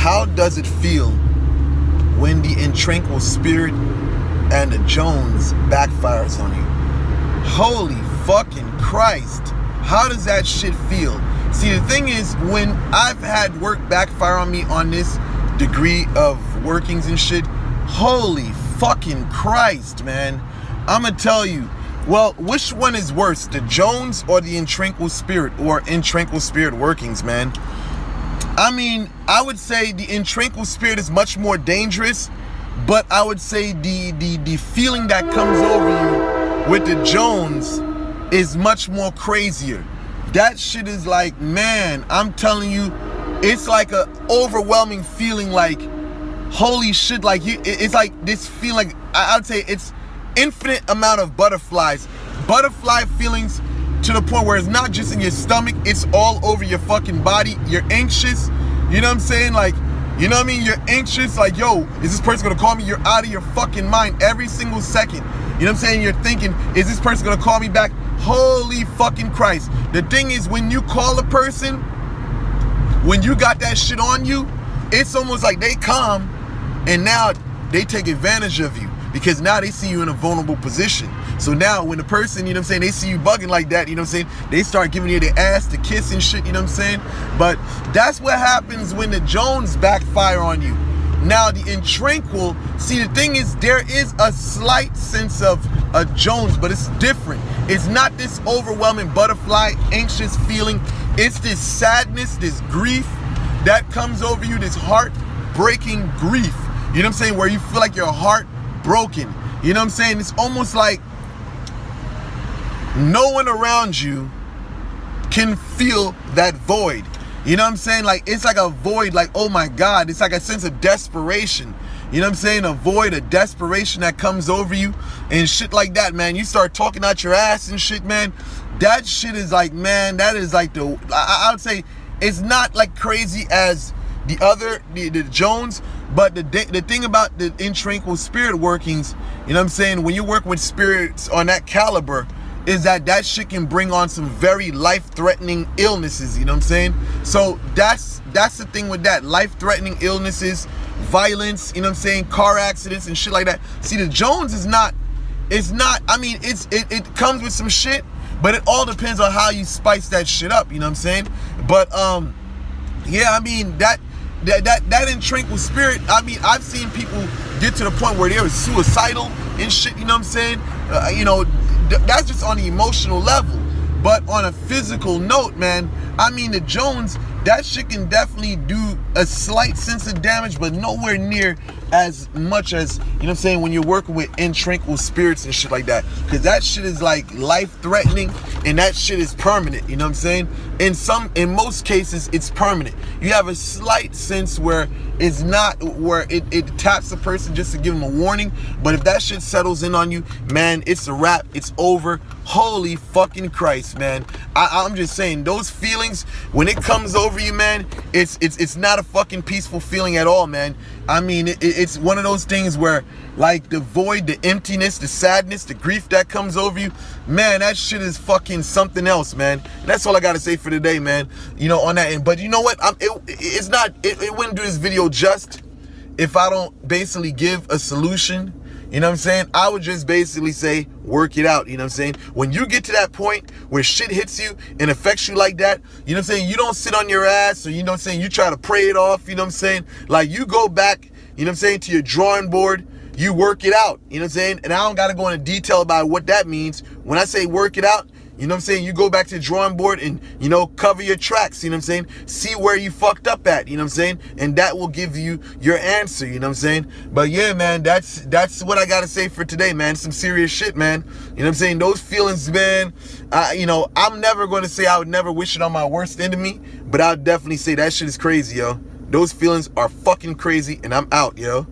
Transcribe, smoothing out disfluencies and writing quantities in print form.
how does it feel when the Intranquil spirit and the Jones backfires on you? Holy fucking Christ. How does that shit feel? See, the thing is, when I've had work backfire on me on this degree of workings and shit, holy fucking Christ, man. I'm gonna tell you, well, which one is worse, the Jones or the Intranquil spirit, or Intranquil spirit workings, man? I mean, I would say the Intranquil spirit is much more dangerous, but I would say the feeling that comes over you with the Jones is much more crazier. That shit is like, man, I'm telling you, it's like a overwhelming feeling, like, holy shit, like it's like this feeling, like, I would say it's infinite amount of butterflies. Butterfly feelings to the point where it's not just in your stomach, it's all over your fucking body. You're anxious, you know what I'm saying? Like, you know what I mean? You're anxious, like, yo, is this person gonna call me? You're out of your fucking mind every single second. You know what I'm saying? You're thinking, is this person gonna call me back? Holy fucking Christ. The thing is, when you call a person, when you got that shit on you, it's almost like they come and now they take advantage of you, because now they see you in a vulnerable position. So now when the person, you know what I'm saying, they see you bugging like that, you know what I'm saying, they start giving you their ass to kiss and shit, you know what I'm saying? But that's what happens when the Jones backfire on you. Now the Intranquil, see, the thing is, there is a slight sense of a Jones, but it's different. It's not this overwhelming butterfly, anxious feeling. It's this sadness, this grief that comes over you, this heart-breaking grief. You know what I'm saying? Where you feel like your heart broken. You know what I'm saying? It's almost like no one around you can feel that void. You know what I'm saying? Like, it's like a void, like, oh my God, it's like a sense of desperation. You know what I'm saying? A void, a desperation that comes over you and shit like that, man. You start talking out your ass and shit, man. That shit is like, man, that is like the, I would say it's not like crazy as the other, the Jones, but the thing about the Intranquil spirit workings, you know what I'm saying, when you work with spirits on that caliber, is that that shit can bring on some very life-threatening illnesses, you know what I'm saying? So that's the thing with that, life-threatening illnesses, violence, you know what I'm saying, car accidents and shit like that. See, the Jones is not, I mean, it comes with some shit, but it all depends on how you spice that shit up, you know what I'm saying? But yeah, I mean, that Intranquil spirit, I mean, I've seen people get to the point where they're suicidal and shit, you know what I'm saying? You know, that's just on the emotional level. But on a physical note, man, I mean, the Jones, that shit can definitely do a slight sense of damage, but nowhere near as much as, you know what I'm saying, when you're working with Intranquil spirits and shit like that. Because that shit is like life-threatening, and that shit is permanent, you know what I'm saying? In most cases, it's permanent. You have a slight sense where it's not, where it taps a person just to give them a warning, but if that shit settles in on you, man, it's a wrap, it's over. Holy fucking Christ, man. I'm just saying, those feelings, when it comes over you, man, it's not a fucking peaceful feeling at all, man. I mean, it's one of those things where, like, the void, the emptiness, the sadness, the grief that comes over you, man, that shit is fucking something else, man. And that's all I gotta say for today, man, you know, on that end. But you know what, it wouldn't do this video just if I don't basically give a solution. You know what I'm saying? I would just basically say, work it out. You know what I'm saying? When you get to that point where shit hits you and affects you like that, you know what I'm saying? You don't sit on your ass, or, you know what I'm saying, you try to pray it off, you know what I'm saying? Like, you go back, you know what I'm saying, to your drawing board, you work it out, you know what I'm saying? And I don't got to go into detail about what that means. When I say work it out, you know what I'm saying, you go back to the drawing board and, you know, cover your tracks, you know what I'm saying? See where you fucked up at, you know what I'm saying? And that will give you your answer, you know what I'm saying? But yeah, man, that's what I got to say for today, man. Some serious shit, man. You know what I'm saying? Those feelings, man, you know, I'm never going to say I would never wish it on my worst enemy, but I'll definitely say that shit is crazy, yo. Those feelings are fucking crazy, and I'm out, yo.